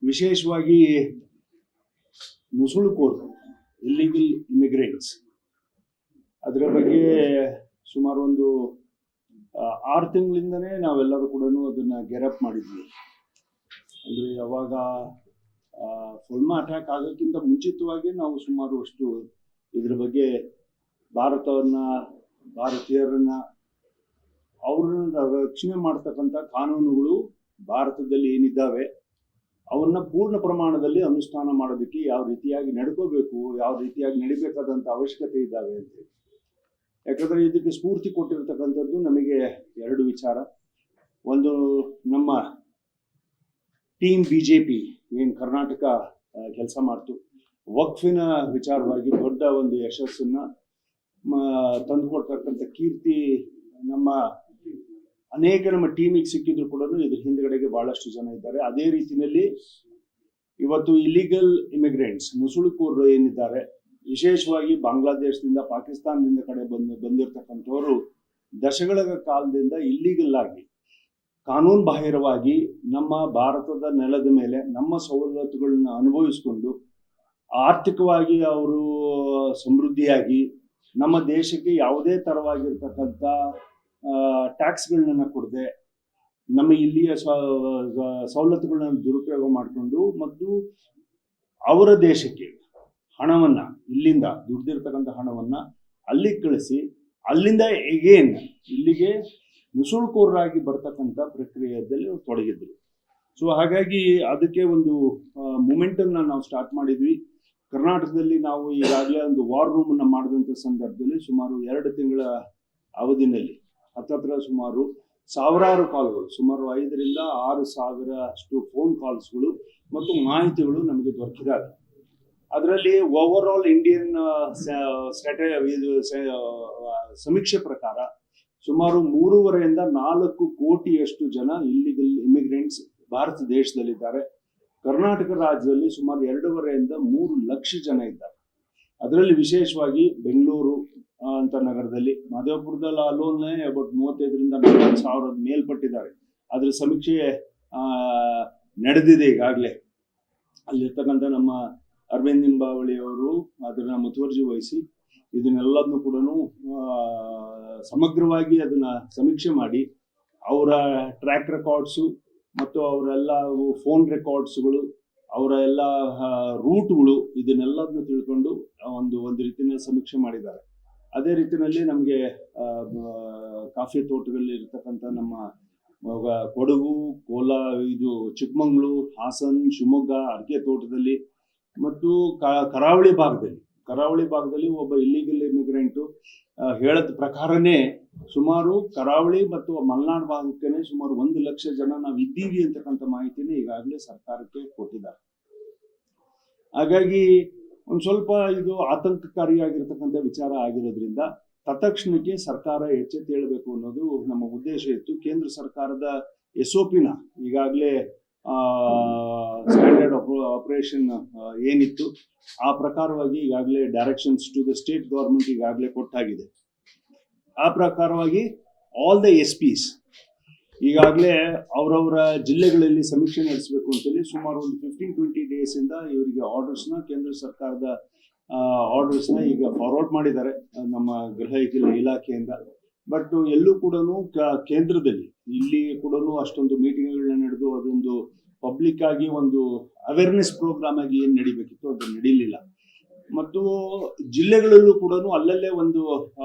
ವಿಶೇಷವಾಗಿ ನುಸುಳುಕೋರರು, illegal immigrants, ಅದರ ಬಗ್ಗೆ ಸುಮಾರು ಒಂದು 6 ತಿಂಗಳಿಂದನೇ ನಾವೆಲ್ಲರೂ ಕೂಡ ಅದನ್ನ ಗೆರಪ್ ಮಾಡಿದ್ವಿ. ಅಂದರೆ ಯಾವಾಗ ಫುಲ್ಮಾ ಅಟ್ಯಾಕ್ ಆಗೋಕ್ಕಿಂತ ಮುಂಚಿತವಾಗಿ ನಾವು ಸುಮಾರು ಅಷ್ಟು ಇದ್ರ ಬಗ್ಗೆ ಭಾರತೀಯರನ್ನ ಅವ್ರನ್ನ ರಕ್ಷಣೆ ಮಾಡ್ತಕ್ಕಂಥ ಕಾನೂನುಗಳು ಭಾರತದಲ್ಲಿ ಏನಿದ್ದಾವೆ ಅವನ್ನ ಪೂರ್ಣ ಪ್ರಮಾಣದಲ್ಲಿ ಅನುಷ್ಠಾನ ಮಾಡೋದಕ್ಕೆ ಯಾವ ರೀತಿಯಾಗಿ ನಡ್ಕೋಬೇಕು, ಯಾವ ರೀತಿಯಾಗಿ ನಡಿಬೇಕಾದಂಥ ಅವಶ್ಯಕತೆ ಇದ್ದಾವೆ ಅಂತ. ಯಾಕಂದ್ರೆ ಇದಕ್ಕೆ ಸ್ಫೂರ್ತಿ ಕೊಟ್ಟಿರ್ತಕ್ಕಂಥದ್ದು ನಮಗೆ 2 ವಿಚಾರ. ಒಂದು, ನಮ್ಮ ಟೀಮ್ BJP ಏನು ಕರ್ನಾಟಕ ಕೆಲಸ ಮಾಡ್ತು, ವಕ್ಫಿನ ವಿಚಾರವಾಗಿ ದೊಡ್ಡ ಒಂದು ಯಶಸ್ಸನ್ನ ತಂದುಕೊಡ್ತಕ್ಕಂಥ ಕೀರ್ತಿ ನಮ್ಮ ಟೀಮಿಗೆ ಸಿಕ್ಕಿದ್ರು ಕೂಡ ಇದ್ರ ಹಿಂದ್ಗಡೆಗೆ ಬಹಳಷ್ಟು ಜನ ಇದ್ದಾರೆ. ಅದೇ ರೀತಿಯಲ್ಲಿ ಇವತ್ತು ಇಲಿಗಲ್ ಇಮಿಗ್ರೆಂಟ್ಸ್, ನುಸುಳುಕೋರರು ಏನಿದ್ದಾರೆ, ವಿಶೇಷವಾಗಿ ಬಾಂಗ್ಲಾದೇಶದಿಂದ, ಪಾಕಿಸ್ತಾನದಿಂದ ಬಂದಿರತಕ್ಕಂಥವರು ದಶಕಗಳ ಕಾಲದಿಂದ ಇಲ್ಲಿಗಲ್ ಆಗಿ, ಕಾನೂನು ಬಾಹಿರವಾಗಿ ನಮ್ಮ ಭಾರತದ ನೆಲದ ಮೇಲೆ ನಮ್ಮ ಸವಲತ್ತುಗಳನ್ನ ಅನುಭವಿಸಿಕೊಂಡು ಆರ್ಥಿಕವಾಗಿ ಅವರು ಸಮೃದ್ಧಿಯಾಗಿ ನಮ್ಮ ದೇಶಕ್ಕೆ ಯಾವುದೇ ತರವಾಗಿರ್ತಕ್ಕಂಥ ಟ್ಯಾಕ್ಸ್ಗಳನ್ನ ಕೊಡದೆ ನಮ್ಮ ಇಲ್ಲಿಯ ಸವಲತ್ತುಗಳನ್ನ ದುರುಪಯೋಗ ಮಾಡಿಕೊಂಡು ಮತ್ತು ಅವರ ದೇಶಕ್ಕೆ ಹಣವನ್ನ, ಇಲ್ಲಿಂದ ದುಡ್ದಿರ್ತಕ್ಕಂಥ ಹಣವನ್ನ ಅಲ್ಲಿಗೆ ಕಳಿಸಿ ಅಲ್ಲಿಂದ ಎಗೇನ್ ಇಲ್ಲಿಗೆ ನುಸುಳುಕೋರರಾಗಿ ಬರ್ತಕ್ಕಂಥ ಪ್ರಕ್ರಿಯೆಯಲ್ಲಿ ತೊಡಗಿದ್ರು. ಸೊ ಹಾಗಾಗಿ ಅದಕ್ಕೆ ಒಂದು ಮೂಮೆಂಟನ್ನ ನಾವು ಸ್ಟಾರ್ಟ್ ಮಾಡಿದ್ವಿ. ಕರ್ನಾಟಕದಲ್ಲಿ ನಾವು ಈಗಾಗಲೇ ಒಂದು ವಾರ್ ರೂಮ್ ಅನ್ನ ಮಾಡಿದಂಥ ಸಂದರ್ಭದಲ್ಲಿ ಸುಮಾರು 2 ತಿಂಗಳ ಅವಧಿನಲ್ಲಿ ಹತ್ತತ್ರ ಸುಮಾರು ಸಾವಿರಾರು ಕಾಲ್ಗಳು, ಸುಮಾರು 5,000 to 6,000 ಅಷ್ಟು ಫೋನ್ ಕಾಲ್ಸ್ಗಳು ಮತ್ತು ಮಾಹಿತಿಗಳು ನಮಗೆ ದೊರಕಿದಾವೆ. ಅದರಲ್ಲಿ ಓವರ್ ಆಲ್ ಇಂಡಿಯನ್ ಸಮೀಕ್ಷೆ ಪ್ರಕಾರ ಸುಮಾರು 3.5 ಇಂದ 4 ಕೋಟಿಯಷ್ಟು ಜನ ಇಲ್ಲಿಗಲ್ ಇಮಿಗ್ರೆಂಟ್ಸ್ ಭಾರತ ದೇಶದಲ್ಲಿದ್ದಾರೆ. ಕರ್ನಾಟಕ ರಾಜ್ಯದಲ್ಲಿ ಸುಮಾರು 2.5 ಇಂದ 3 ಲಕ್ಷ ಜನ ಇದ್ದಾರೆ. ಅದರಲ್ಲಿ ವಿಶೇಷವಾಗಿ ಬೆಂಗಳೂರು ಅಂತ ನಗರದಲ್ಲಿ, ಮಹದೇವಪುರದಲ್ಲಿ ಅಲೋನ್ನೇ ಅಬೌಟ್ 35,000 ರಿಂದ 40,000 ಮೇಲ್ಪಟ್ಟಿದ್ದಾರೆ. ಅದ್ರ ಸಮೀಕ್ಷೆ ನಡೆದಿದೆ ಈಗಾಗಲೇ. ಅಲ್ಲಿರ್ತಕ್ಕಂಥ ನಮ್ಮ ಅರವಿಂದ್ ನಿಂಬಾವಳಿ ಅವರು ಅದನ್ನ ಮುತುವರ್ಜಿ ವಹಿಸಿ ಇದನ್ನೆಲ್ಲದನ್ನು ಕೂಡ ಸಮಗ್ರವಾಗಿ ಅದನ್ನ ಸಮೀಕ್ಷೆ ಮಾಡಿ ಅವರ ಟ್ರ್ಯಾಕ್ ರೆಕಾರ್ಡ್ಸು ಮತ್ತು ಅವರೆಲ್ಲ ಫೋನ್ ರೆಕಾರ್ಡ್ಸ್ಗಳು, ಅವರ ಎಲ್ಲ ರೂಟ್ಗಳು, ಇದನ್ನೆಲ್ಲದನ್ನು ತಿಳ್ಕೊಂಡು ಒಂದು ರೀತಿಯಲ್ಲಿ ಸಮೀಕ್ಷೆ ಮಾಡಿದ್ದಾರೆ. ಅದೇ ರೀತಿಯಲ್ಲಿ ನಮಗೆ ಕಾಫಿ ತೋಟಗಳಲ್ಲಿ ಇರ್ತಕ್ಕಂಥ ನಮ್ಮ ಕೊಡಗು, ಚಿಕ್ಕಮಂಗ್ಳೂರು, ಹಾಸನ್, ಶಿವಮೊಗ್ಗ, ಅಡಿಕೆ ತೋಟದಲ್ಲಿ ಮತ್ತು ಕರಾವಳಿ ಭಾಗದಲ್ಲಿ ಒಬ್ಬ ಇಲ್ಲಿಗಲ್ ಇಮಿಗ್ರೆಂಟು ಹೇಳದ ಪ್ರಕಾರನೇ ಸುಮಾರು ಕರಾವಳಿ ಮತ್ತು ಮಲೆನಾಡು ಭಾಗಕ್ಕೆ ಸುಮಾರು 1 ಲಕ್ಷ ಜನ ನಾವು ಇದ್ದೀವಿ ಅಂತಕ್ಕಂಥ ಮಾಹಿತಿನೇ ಈಗಾಗಲೇ ಸರ್ಕಾರಕ್ಕೆ ಕೊಟ್ಟಿದ್ದಾರೆ. ಹಾಗಾಗಿ ಒಂದು ಸ್ವಲ್ಪ ಇದು ಆತಂಕಕಾರಿಯಾಗಿರ್ತಕ್ಕಂಥ ವಿಚಾರ ಆಗಿರೋದ್ರಿಂದ ತತ್ಕ್ಷಣಕ್ಕೆ ಸರ್ಕಾರ ಎಚ್ಚೆತ್ತೇಳಬೇಕು ಅನ್ನೋದು ನಮ್ಮ ಉದ್ದೇಶ ಇತ್ತು. ಕೇಂದ್ರ ಸರ್ಕಾರದ SOPನ ಈಗಾಗಲೇ ಸ್ಟ್ಯಾಂಡರ್ಡ್ ಆಪರೇಷನ್ ಏನಿತ್ತು ಆ ಪ್ರಕಾರವಾಗಿ ಈಗಾಗಲೇ directions to the state government ಈಗಾಗಲೇ ಕೊಟ್ಟಾಗಿದೆ. ಆ ಪ್ರಕಾರವಾಗಿ ಆಲ್ ದ SPs ಈಗಾಗಲೇ ಅವರವರ ಜಿಲ್ಲೆಗಳಲ್ಲಿ ಸಮೀಕ್ಷೆ ನಡೆಸಬೇಕು ಅಂತೇಳಿ ಸುಮಾರು ಒಂದು 15-20 ಡೇಸ್ ಇಂದ ಇವರಿಗೆ ಆರ್ಡರ್ಸ್ನ, ಕೇಂದ್ರ ಸರ್ಕಾರದ ಆರ್ಡರ್ಸ್ನ ಈಗ ಫಾರ್ವರ್ಡ್ ಮಾಡಿದ್ದಾರೆ ನಮ್ಮ ಗೃಹ ಇಲಾಖೆಯಿಂದ. ಬಟ್ ಎಲ್ಲೂ ಕೂಡ ಕೇಂದ್ರದಲ್ಲಿ ಇಲ್ಲಿ ಕೂಡ ಅಷ್ಟೊಂದು ಮೀಟಿಂಗ್ಗಳನ್ನ ನಡೆದು ಅದೊಂದು ಪಬ್ಲಿಕ್ ಆಗಿ ಒಂದು ಅವೇರ್ನೆಸ್ ಪ್ರೋಗ್ರಾಮ್ ಆಗಿ ಏನು ನಡಿಬೇಕಿತ್ತು ಅದು ನಡೀಲಿಲ್ಲ. ಮತ್ತು ಜಿಲ್ಲೆಗಳಲ್ಲೂ ಕೂಡ ಅಲ್ಲಲ್ಲೇ ಒಂದು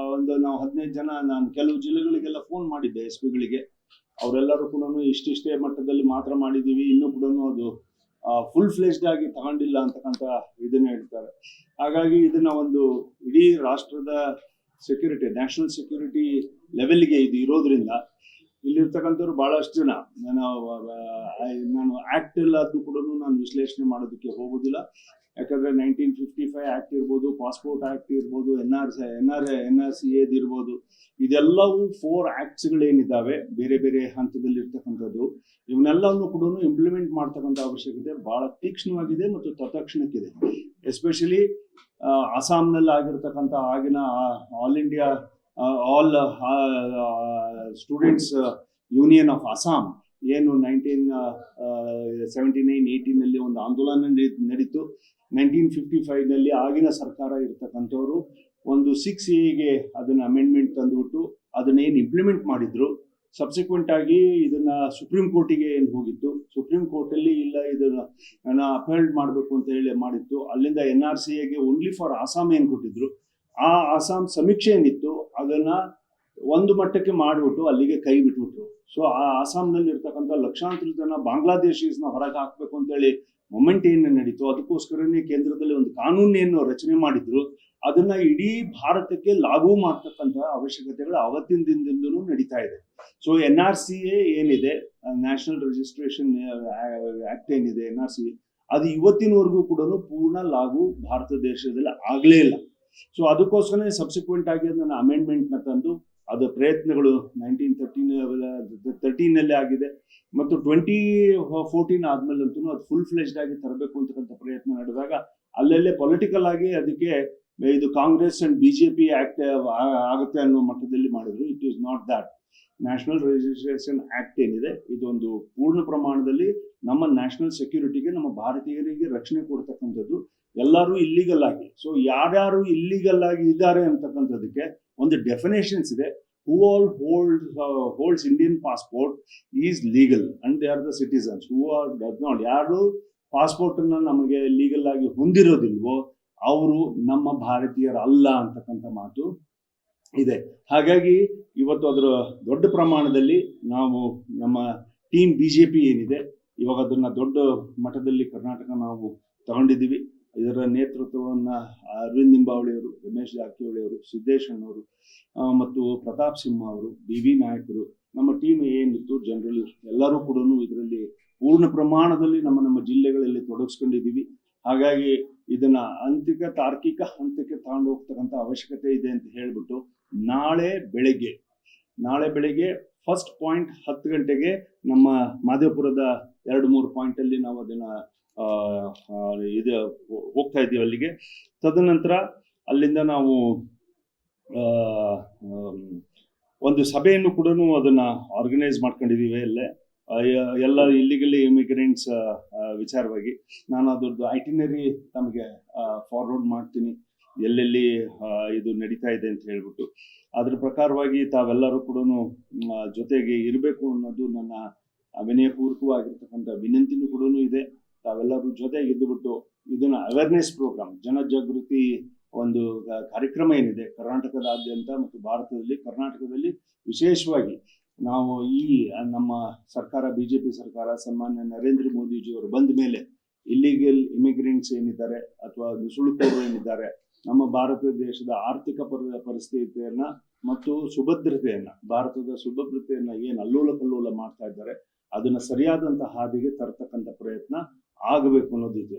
ನಾವು 15 ಜನ, ನಾನು ಕೆಲವು ಜಿಲ್ಲೆಗಳಿಗೆಲ್ಲ ಫೋನ್ ಮಾಡಿದ್ದೆ SPಗಳಿಗೆ. ಅವರೆಲ್ಲರೂ ಕೂಡ ಇಷ್ಟಿಷ್ಟೇ ಮಟ್ಟದಲ್ಲಿ ಮಾತ್ರ ಮಾಡಿದ್ದೀವಿ, ಇನ್ನೂ ಕೂಡ ಅದು ಫುಲ್ ಫ್ಲೆಜ್ಡ್ ಆಗಿ ತಗೊಂಡಿಲ್ಲ ಅಂತಕ್ಕಂಥ ಇದನ್ನ ಹೇಳ್ತಾರೆ. ಹಾಗಾಗಿ ಇದನ್ನ ಒಂದು ಇಡೀ ರಾಷ್ಟ್ರದ ಸೆಕ್ಯೂರಿಟಿ, ನ್ಯಾಷನಲ್ ಸೆಕ್ಯೂರಿಟಿ ಲೆವೆಲ್ಗೆ ಇದು ಇರೋದ್ರಿಂದ ಇಲ್ಲಿರ್ತಕ್ಕಂಥವ್ರು ಬಹಳಷ್ಟು ಜನ, ನಾನು ಆಕ್ಟ್ ಎಲ್ಲದ್ದು ಕೂಡ ನಾನು ವಿಶ್ಲೇಷಣೆ ಮಾಡೋದಕ್ಕೆ ಹೋಗೋದಿಲ್ಲ. ಯಾಕಂದ್ರೆ 1955 ಆಕ್ಟ್ ಇರ್ಬೋದು, ಪಾಸ್ಪೋರ್ಟ್ ಆಕ್ಟ್ ಇರ್ಬೋದು, NRC ಇರ್ಬೋದು, ಇದೆಲ್ಲವೂ 4 ಆಕ್ಟ್ಸ್ಗಳೇನಿದ್ದಾವೆ ಬೇರೆ ಬೇರೆ ಹಂತದಲ್ಲಿ ಇರ್ತಕ್ಕಂಥದ್ದು, ಇವನ್ನೆಲ್ಲವನ್ನು ಕೂಡ ಇಂಪ್ಲಿಮೆಂಟ್ ಮಾಡ್ತಕ್ಕಂಥ ಅವಶ್ಯಕತೆ ಬಹಳ ತೀಕ್ಷ್ಣವಾಗಿದೆ ಮತ್ತು ತತ್ಕ್ಷಣಕ್ಕಿದೆ. ಎಸ್ಪೆಷಲಿ ಅಸ್ಸಾಂನಲ್ಲಿ ಆಗಿರ್ತಕ್ಕಂಥ ಆಗಿನ all India students union of Assam ಏನು 1979-80ನಲ್ಲಿ ಒಂದು ಆಂದೋಲನ ನಡೀತು. 1955ನಲ್ಲಿ ಆಗಿನ ಸರ್ಕಾರ ಇರ್ತಕ್ಕಂಥವ್ರು ಒಂದು 6A ಅದನ್ನ ಅಮೆಂಡ್ಮೆಂಟ್ ತಂದುಬಿಟ್ಟು ಅದನ್ನೇನು ಇಂಪ್ಲಿಮೆಂಟ್ ಮಾಡಿದ್ರು. ಸಬ್ಸಿಕ್ವೆಂಟ್ ಆಗಿ ಇದನ್ನ ಸುಪ್ರೀಂ ಕೋರ್ಟಿಗೆ ಏನು ಹೋಗಿತ್ತು, ಸುಪ್ರೀಂ ಕೋರ್ಟಲ್ಲಿ ಇಲ್ಲ ಇದನ್ನ ಅಪಹಲ್ಡ್ ಮಾಡಬೇಕು ಅಂತ ಹೇಳಿ ಮಾಡಿತ್ತು. ಅಲ್ಲಿಂದ NRCAಗೆ ಓನ್ಲಿ ಫಾರ್ ಆಸಾಮ್ ಏನು ಕೊಟ್ಟಿದ್ರು, ಆ ಆಸಾಮ್ ಸಮೀಕ್ಷೆ ಏನಿತ್ತು ಅದನ್ನ ಒಂದು ಮಟ್ಟಕ್ಕೆ ಮಾಡಿಬಿಟ್ಟು ಅಲ್ಲಿಗೆ ಕೈ ಬಿಟ್ಬಿಟ್ರು. ಸೊ ಆ ಆಸಾಮ್ನಲ್ಲಿ ಇರ್ತಕ್ಕಂಥ ಲಕ್ಷಾಂತರ ಜನ ಬಾಂಗ್ಲಾದೇಶೀಸ್ನ ಹೊರಗೆ ಹಾಕಬೇಕು ಅಂತೇಳಿ ಮೊಮೆಂಟ್ ಏನು ನಡೀತು, ಅದಕ್ಕೋಸ್ಕರನೇ ಕೇಂದ್ರದಲ್ಲಿ ಒಂದು ಕಾನೂನೇನು ರಚನೆ ಮಾಡಿದ್ರು. ಅದನ್ನ ಇಡೀ ಭಾರತಕ್ಕೆ ಲಾಗೂ ಮಾಡ್ತಕ್ಕಂಥ ಅವಶ್ಯಕತೆಗಳು ಅವತ್ತಿನ ದಿನದಿಂದಲೂ ನಡೀತಾ ಇದೆ. ಸೊ NRCA ಏನಿದೆ, ನ್ಯಾಷನಲ್ ರಿಜಿಸ್ಟ್ರೇಷನ್ ಆಕ್ಟ್ ಏನಿದೆ NRCA, ಅದು ಇವತ್ತಿನವರೆಗೂ ಕೂಡ ಪೂರ್ಣ ಲಾಗೂ ಭಾರತ ದೇಶದಲ್ಲಿ ಆಗ್ಲೇ ಇಲ್ಲ. ಸೊ ಅದಕ್ಕೋಸ್ಕರ ಸಬ್ಸಿಕ್ವೆಂಟ್ ಆಗಿ ಅದನ್ನ ಅಮೆಂಡ್ಮೆಂಟ್ನ ತಂದು ಅದು ಪ್ರಯತ್ನಗಳು 1913ನಲ್ಲಿ ಆಗಿದೆ ಮತ್ತು 2014 ಆದ್ಮೇಲಂತೂ ಅದು ಫುಲ್ ಫ್ಲೆಜ್ಡ್ ಆಗಿ ತರಬೇಕು ಅಂತಕ್ಕಂಥ ಪ್ರಯತ್ನ ನಡೆದಾಗ ಅಲ್ಲಲ್ಲೇ ಪೊಲಿಟಿಕಲ್ ಆಗಿ ಅದಕ್ಕೆ ಇದು ಕಾಂಗ್ರೆಸ್ ಅಂಡ್ BJP ಆಕ್ಟ್ ಆಗುತ್ತೆ ಅನ್ನೋ ಮಟ್ಟದಲ್ಲಿ ಮಾಡಿದ್ರು. It is not that. National registration act ಏನಿದೆ ಇದೊಂದು ಪೂರ್ಣ ಪ್ರಮಾಣದಲ್ಲಿ ನಮ್ಮ ನ್ಯಾಷನಲ್ ಸೆಕ್ಯೂರಿಟಿಗೆ, ನಮ್ಮ ಭಾರತೀಯರಿಗೆ ರಕ್ಷಣೆ ಕೊಡ್ತಕ್ಕಂಥದ್ದು. ಎಲ್ಲರೂ ಇಲ್ಲಿಗಲ್ ಆಗಿ, ಸೊ ಯಾರ್ಯಾರು ಇಲ್ಲಿಗಲ್ ಆಗಿ ಇದ್ದಾರೆ ಅಂತಕ್ಕಂಥದಕ್ಕೆ ಒಂದು ಡೆಫಿನೇಷನ್ಸ್ ಇದೆ. ಹೂ all holds Indian passport is legal and they are the citizens. Who are does not, ಯಾರು ಪಾಸ್ಪೋರ್ಟ್ ಅನ್ನ ನಮಗೆ ಲೀಗಲ್ ಆಗಿ ಹೊಂದಿರೋದಿಲ್ವೋ ಅವರು ನಮ್ಮ ಭಾರತೀಯರು ಅಲ್ಲ ಅಂತಕ್ಕಂಥ ಮಾತು ಇದೆ. ಹಾಗಾಗಿ ಇವತ್ತು ಅದರ ದೊಡ್ಡ ಪ್ರಮಾಣದಲ್ಲಿ ನಾವು ನಮ್ಮ ಟೀಮ್ BJP ಏನಿದೆ ಇವಾಗ ಅದನ್ನ ದೊಡ್ಡ ಮಟ್ಟದಲ್ಲಿ ಕರ್ನಾಟಕ ನಾವು ತಗೊಂಡಿದ್ದೀವಿ. ಇದರ ನೇತೃತ್ವವನ್ನ ಅರವಿಂದ್ ಲಿಂಬಾವಳಿ ಅವರು, ರಮೇಶ್ ಜಾರಕಿಹೊಳಿ ಅವರು, ಸಿದ್ದೇಶ್ ಅಣ್ಣವರು ಮತ್ತು ಪ್ರತಾಪ್ ಸಿಂಹ ಅವರು, BV ನಾಯಕರು, ನಮ್ಮ ಟೀಮ್ ಏನಿತ್ತು ಜನರಲ್ ಎಲ್ಲರೂ ಕೂಡ ಇದರಲ್ಲಿ ಪೂರ್ಣ ಪ್ರಮಾಣದಲ್ಲಿ ನಮ್ಮ ಜಿಲ್ಲೆಗಳಲ್ಲಿ ತೊಡಗಿಸ್ಕೊಂಡಿದ್ದೀವಿ. ಹಾಗಾಗಿ ಇದನ್ನ ತಾರ್ಕಿಕ ಹಂತಕ್ಕೆ ತಗೊಂಡು ಹೋಗ್ತಕ್ಕಂಥ ಅವಶ್ಯಕತೆ ಇದೆ ಅಂತ ಹೇಳ್ಬಿಟ್ಟು ನಾಳೆ ಬೆಳಗ್ಗೆ ಫಸ್ಟ್ ಪಾಯಿಂಟ್ 10 ಗಂಟೆಗೆ ನಮ್ಮ ಮಾದೇವಪುರದ 2-3 ಪಾಯಿಂಟ್ ಅಲ್ಲಿ ನಾವು ಅದನ್ನ ಇದು ಹೋಗ್ತಾ ಇದ್ದೀವಿ ಅಲ್ಲಿಗೆ. ತದನಂತರ ಅಲ್ಲಿಂದ ನಾವು ಒಂದು ಸಭೆಯನ್ನು ಕೂಡ ಅದನ್ನ ಆರ್ಗನೈಸ್ ಮಾಡ್ಕೊಂಡಿದ್ದೀವಿ. ಎಲ್ಲ ಇಲ್ಲಿಗಲ್ ಇಮಿಗ್ರೆಂಟ್ಸ್ ವಿಚಾರವಾಗಿ ನಾನು ಅದ್ರದ್ದು ಐಟಿನರಿ ತಮಗೆ ಫಾರ್ವರ್ಡ್ ಮಾಡ್ತೀನಿ, ಎಲ್ಲೆಲ್ಲಿ ಇದು ನಡೀತಾ ಇದೆ ಅಂತ ಹೇಳ್ಬಿಟ್ಟು. ಅದ್ರ ಪ್ರಕಾರವಾಗಿ ತಾವೆಲ್ಲರೂ ಕೂಡ ಜೊತೆಗೆ ಇರಬೇಕು ಅನ್ನೋದು ನನ್ನ ವಿನಯಪೂರ್ವಕವಾಗಿರ್ತಕ್ಕಂಥ ವಿನಂತಿನೂ ಕೂಡ ಇದೆ. ತಾವೆಲ್ಲರೂ ಜೊತೆಗೆ ಇದ್ದುಬಿಟ್ಟು ಇದನ್ನ ಅವೇರ್ನೆಸ್ ಪ್ರೋಗ್ರಾಮ್, ಜನಜಾಗೃತಿ ಒಂದು ಕಾರ್ಯಕ್ರಮ ಏನಿದೆ ಕರ್ನಾಟಕದಾದ್ಯಂತ ಮತ್ತು ಭಾರತದಲ್ಲಿ, ಕರ್ನಾಟಕದಲ್ಲಿ ವಿಶೇಷವಾಗಿ ನಾವು ಈ ನಮ್ಮ ಸರ್ಕಾರ BJP ಸರ್ಕಾರ ಸನ್ಮಾನ್ಯ ನರೇಂದ್ರ ಮೋದಿಜಿಯವರು ಬಂದ ಮೇಲೆ ಇಲ್ಲಿಗಲ್ ಇಮಿಗ್ರೆಂಟ್ಸ್ ಏನಿದ್ದಾರೆ ಅಥವಾ ನುಸುಳುಕೋರು ಏನಿದ್ದಾರೆ, ನಮ್ಮ ಭಾರತ ದೇಶದ ಆರ್ಥಿಕ ಪರಿಸ್ಥಿತಿಯನ್ನ ಮತ್ತು ಭಾರತದ ಸುಭದ್ರತೆಯನ್ನ ಏನು ಅಲ್ಲೋಲ ಕಲ್ಲೋಲ ಮಾಡ್ತಾ ಇದ್ದಾರೆ ಅದನ್ನ ಸರಿಯಾದಂತಹ ಹಾದಿಗೆ ತರ್ತಕ್ಕಂಥ ಪ್ರಯತ್ನ ಆಗಬೇಕು ಅನ್ನೋದಿದೆ.